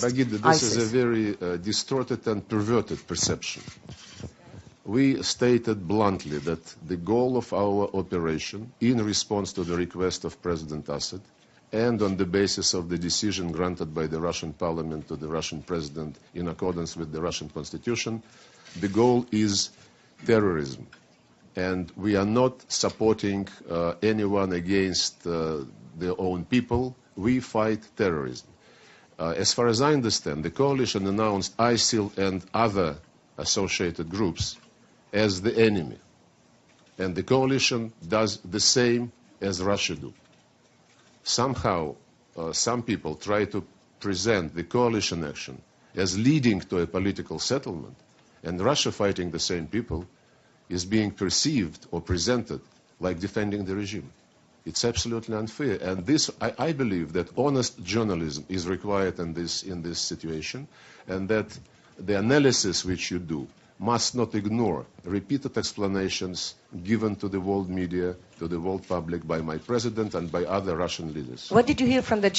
Ragida, this is a very distorted and perverted perception. We stated bluntly that the goal of our operation, in response to the request of President Assad, and on the basis of the decision granted by the Russian parliament to the Russian president in accordance with the Russian constitution, the goal is terrorism. And we are not supporting anyone against their own people. We fight terrorism. As far as I understand, the coalition announced ISIL and other associated groups as the enemy. And the coalition does the same as Russia do. Somehow, some people try to present the coalition action as leading to a political settlement, and Russia fighting the same people is being perceived or presented like defending the regime. It's absolutely unfair. And this, I believe that honest journalism is required in this situation, and that the analysis which you do must not ignore repeated explanations given to the world media, to the world public by my president and by other Russian leaders. What did you hear from the